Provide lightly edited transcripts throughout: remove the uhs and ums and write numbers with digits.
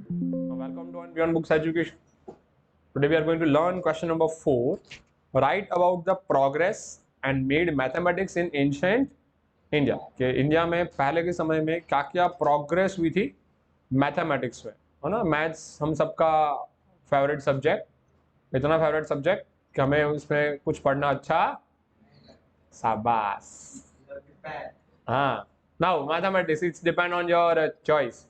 Welcome to Beyond Books Education. Today we are going to learn question number 4. Write about the progress and made mathematics in ancient India. कि India में पहले के समय में क्या क्या प्रोग्रेस हुई थी मैथमेटिक्स में, है ना। मैथ्स हम सबका फेवरेट सब्जेक्ट, इतना फेवरेट सब्जेक्ट कि हमें उसमें कुछ पढ़ना अच्छा, शाबाश। हाँ, now mathematics it's depend on your choice.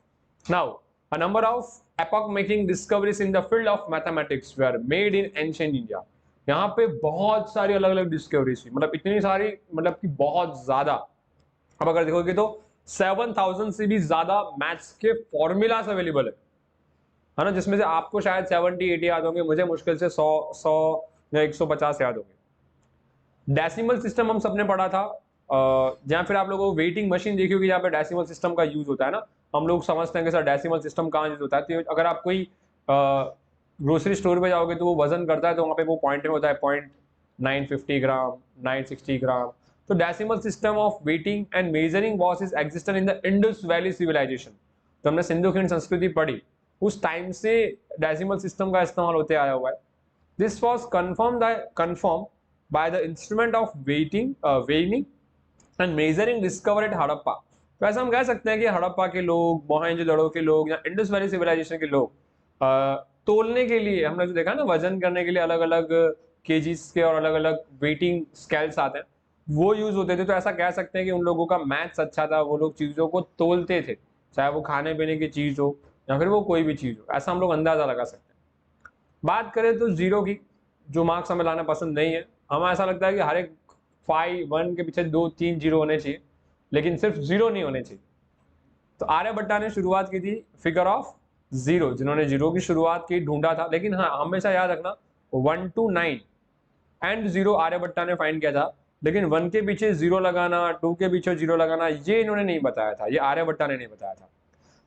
Now a number of epoch making discoveries in the field of mathematics were made in ancient India. यहाँ पे बहुत सारी अलग अलग डिस्कवरीज थी, मतलब इतनी सारी, मतलब कि बहुत ज्यादा। अब अगर देखोगे तो 7000 से भी ज्यादा मैथ्स के फॉर्मूलाज अवेलेबल है ना, जिसमें से आपको शायद 70-80 याद होंगे, मुझे मुश्किल से 100 या 150 याद होंगे। डेसिमल सिस्टम हम सबने पढ़ा था, जहाँ फिर आप लोगों को वेटिंग मशीन देखी होगी जहाँ पे डेसिमल सिस्टम का यूज होता है ना। हम लोग समझते हैं कि सर डेसिमल सिस्टम कहाँ यूज होता है, तो अगर आप कोई ग्रोसरी स्टोर पे जाओगे तो वो वजन करता है, तो वहाँ पे वो पॉइंट में होता है 0.950 ग्राम, 960 ग्राम। तो decimal system of weighing and measuring was is existed in the Indus valley civilisation. तो हमने सिंधु खिंड संस्कृति पढ़ी, उस टाइम से डेसिमल सिस्टम का इस्तेमाल होते आया हुआ है। This was confirm by the instrument of weighing and measuring discovered at Harappa. तो ऐसा हम कह सकते हैं कि हड़प्पा के लोग, मोहनजोदड़ो के लोग या इंडस वैली सिविलाइजेशन के लोग तोलने के लिए, हमने जो देखा ना, वजन करने के लिए अलग अलग केजीज के और अलग अलग वेटिंग स्केल्स आते हैं, वो यूज होते थे। तो ऐसा कह सकते हैं कि उन लोगों का मैथ्स अच्छा था, वो लोग चीजों को तोलते थे, चाहे वो खाने पीने की चीज हो या फिर वो कोई भी चीज हो, ऐसा हम लोग अंदाजा लगा सकते हैं। बात करें तो जीरो की, जो मार्क्स हमें लाना पसंद नहीं है, हमें ऐसा लगता है कि हर एक 5 1 के पीछे 2 3 जीरो होने चाहिए, लेकिन सिर्फ जीरो नहीं होने चाहिए। तो आर्यभट्टा ने शुरुआत की थी फिगर ऑफ जीरो, जिन्होंने जीरो की शुरुआत की, ढूंढा था। लेकिन हाँ, हमेशा याद रखना 1 to 9 एंड जीरो आर्यभट्टा ने फाइंड किया था, लेकिन 1 के पीछे जीरो लगाना, 2 के पीछे जीरो लगाना, ये इन्होंने नहीं बताया था, ये आर्यभट्टा ने नहीं बताया था।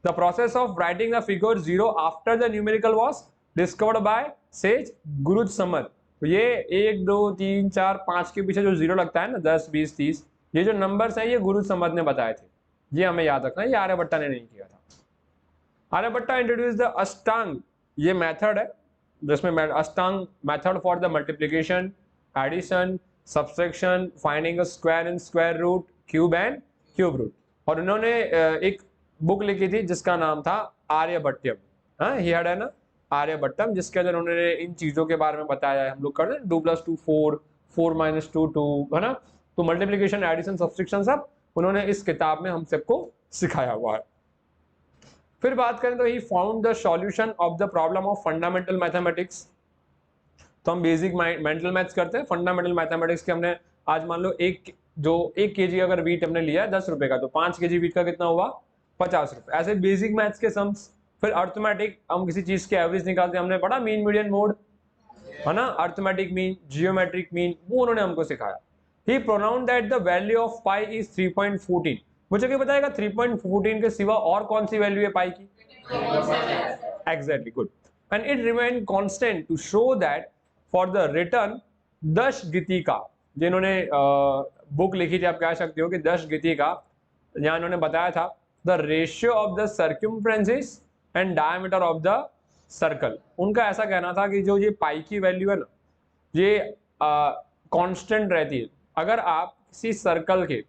The process of writing the figure 0 after the numerical was discovered by sage गुरुज समर। तो ये 1 2 3 4 5 के पीछे जो जीरो लगता है ना, 10 20 30, ये जो नंबर्स हैं ये गुरुज समर ने बताए थे, ये हमें याद रखना है, ये आर्यभट्टा ने नहीं किया था। आर्यभट्टा इंट्रोड्यूस द अष्टांग, ये मेथड है जिसमें अष्टांग method for the multiplication, addition, subtraction, finding a square in square root, cube and cube root. और इन्होंने एक बुक लिखी थी जिसका नाम था आर्यभट्टयम। हाँ, ही हैड ना आर्यभट्टम, जिसके अंदर उन्होंने इन चीजों के बारे में बताया है। हम लोग कर रहे हैं 2 + 2 4, 4 - 2 2, है ना। तो मल्टीप्लिकेशन, एडिशन, सब्सट्रैक्शन सब उन्होंने इस किताब में हम सबको सिखाया हुआ है। फिर बात करें तो he found the solution of the problem of fundamental mathematics. तो हम बेसिक मेंटल मैथ्स करते हैं, फंडामेंटल मैथमेटिक्स के हमने आज मान लो एक 1 केजी अगर वीट हमने लिया है 10 रुपए का, तो 5 केजी वीट का कितना हुआ, 50 रुपए। ऐसे बेसिक मैथ्स के सम्स। फिर अर्थमेटिक, हम किसी चीज के एवरेज निकालते हैं, हमने पढ़ा मीन मीडियन मोड, है ना। अर्थमेटिक मीन, जियोमेट्रिक मीन, वो उन्होंने हमको सिखाया। He pronounce that the value of pi is 3.14। मुझे क्या बताएगा 3.14 के सिवा और कौन सी वैल्यू है पाई की? Exactly, good. And it remain constant to show that for the return Dashagitika, जिन्होंने बुक लिखी थी, आप कह सकते हो कि दश गीतिका, यहाँ इन्होंने बताया था the ratio of the circumference and diameter of the circle. उनका ऐसा कहना था कि जो ये पाई की वैल्यू है ना, ये कांस्टेंट रहती है अगर आप किसी सर्कल के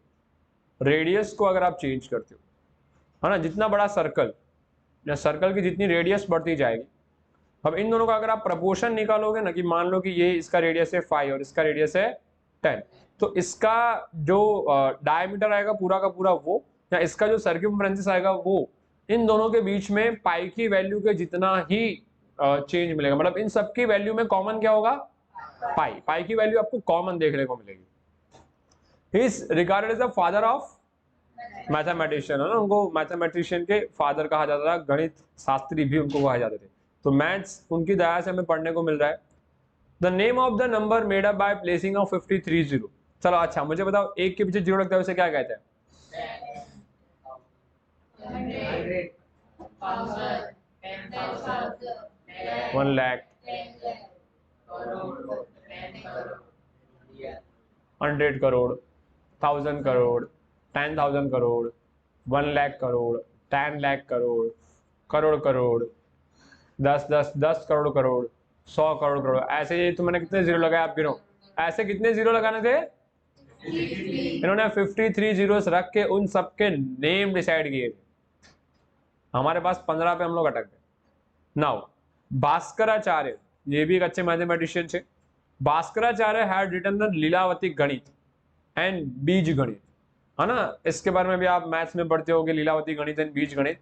रेडियस को अगर आप चेंज करते हो, है ना। जितना बड़ा सर्कल या सर्कल की जितनी रेडियस बढ़ती जाएगी, अब इन दोनों का अगर आप प्रपोर्शन निकालोगे ना, कि मान लो कि ये इसका रेडियस है 5 और इसका रेडियस है 10, तो इसका जो डायमीटर आएगा पूरा का पूरा वो, या इसका जो सर्क्यूमफ्रेंस आएगा वो, इन दोनों के बीच में पाई की वैल्यू के जितना ही चेंज मिलेगा। मतलब इन सबकी वैल्यू में कॉमन क्या होगा, पाई। पाई की वैल्यू आपको कॉमन देखने को मिलेगी। He is regarded as the father of mathematician, है ना। उनको मैथमेटिशियन के फादर कहा जाता था, गणित शास्त्री भी उनको कहा जाते थे। तो मैथ्स उनकी दया से हमें पढ़ने को मिल रहा है। The name of the number made up by placing of 53 zero. चलो अच्छा, मुझे बताओ, एक के पीछे जीरो लगता है उसे क्या कहते हैं? 1 लाख, 100 करोड़, 1000 करोड़, 10,000 करोड़, 1 लाख करोड़, 10 लाख करोड़, करोड़ करोड़, 10 10 10 करोड़ करोड़, 100 करोड़ करोड़, ऐसे तो मैंने कितने जीरो लगाए आप गिनो, ऐसे कितने जीरो लगाने थे, इन्होंने 53 जीरोस रख के उन सबके नेम डिसाइड किए थे, हमारे पास 15 पे हम लोग अटक गए। नाउ भास्कराचार्य, ये भी एक अच्छे मैथमेटिशियन थे। Bhaskaracharya had written the Lilavati Ganit and बीज गणित, है ना, इसके बारे में भी आप मैथ्स में पढ़ते हो कि लीलावती गणित एंड बीज गणित।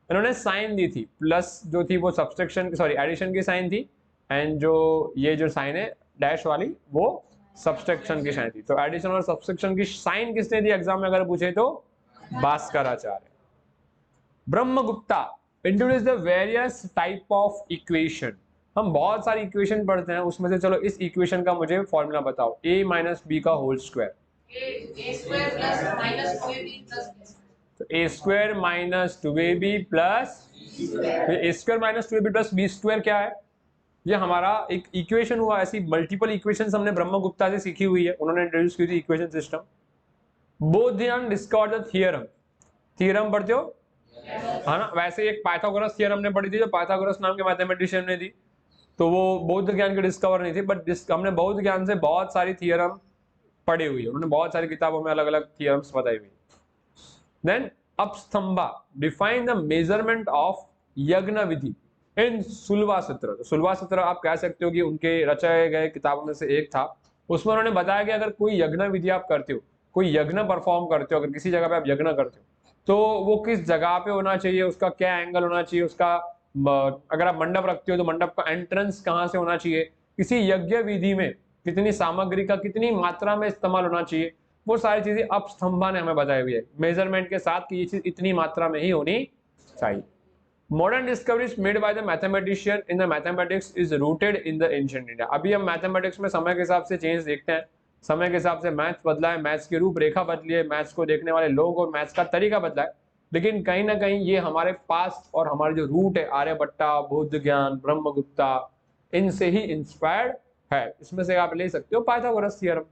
इन्होंने साइन दी थी, प्लस जो थी वो सब्सट्रैक्शन सॉरी एडिशन की साइन थी, एंड जो ये जो साइन है डैश वाली वो सब्सट्रैक्शन की साइन थी। तो एडिशन और सब्सट्रैक्शन की साइन किसने दी एग्जाम में अगर पूछे तो, Bhaskaracharya. Brahmagupta introduce the various type of equation, हम बहुत सारी इक्वेशन पढ़ते हैं, उसमें से चलो इस इक्वेशन का मुझे फॉर्मूला बताओ, a माइनस बी का होल स्क्वायर, तो a square minus 2ab plus a square minus 2ab plus b square क्या है, ये हमारा एक इक्वेशन हुआ। ऐसी मल्टीपल इक्वेशंस हमने ब्रह्मगुप्ता से सीखी हुई है, उन्होंने इंट्रोड्यूस की थी equation system. Baudhayan discovered the theorem, theorem पढ़ते हो है ना, वैसे एक पाइथागोरस थ्योरम हमने पढ़ी थी जो पाइथागोरस नाम के मैथमेटिशियन ने दी, तो वो बौद्ध ज्ञान के डिस्कवर नहीं थी, बट हमने बौद्ध ज्ञान से बहुत सारी थ्योरम पढ़ी हुई है, उन्होंने बहुत सारी किताबों में अलग अलग थ्योरम्स बताई हुई। Then Apastamba define the measurement of यज्ञ विधि इन सुलवा सूत्र, सुलवा सूत्र आप कह सकते हो कि उनके रचाए गए किताबों में से एक था, उसमें उन्होंने बताया कि अगर कोई यज्ञ विधि आप करते हो, कोई यज्ञ परफॉर्म करते हो, अगर किसी जगह पे आप यज्ञ करते हो तो वो किस जगह पे होना चाहिए, उसका क्या एंगल होना चाहिए, उसका अगर आप मंडप रखते हो तो मंडप का एंट्रेंस कहाँ से होना चाहिए, किसी यज्ञ विधि में कितनी सामग्री का कितनी मात्रा में इस्तेमाल होना चाहिए, वो सारी चीजें अपस्तंभा ने हमें बताई हुई है मेजरमेंट के साथ कि ये चीज इतनी मात्रा में ही होनी चाहिए। Modern discoveries made by the mathematician in the mathematics is rooted in the ancient India. अभी हम मैथमेटिक्स में समय के हिसाब से चेंज देखते हैं, समय के हिसाब से मैथ्स बदला है, मैथ्स की रूपरेखा बदली है, मैथ्स को देखने वाले लोग और मैथ्स का तरीका बदला है, लेकिन कहीं ना कहीं ये हमारे पास और हमारे जो रूट है आर्यभट्टा, बौद्ध ज्ञान, ब्रह्मगुप्ता, इनसे ही इंस्पायर्ड है। इसमें से आप ले सकते हो पाइथागोरस थ्योरम,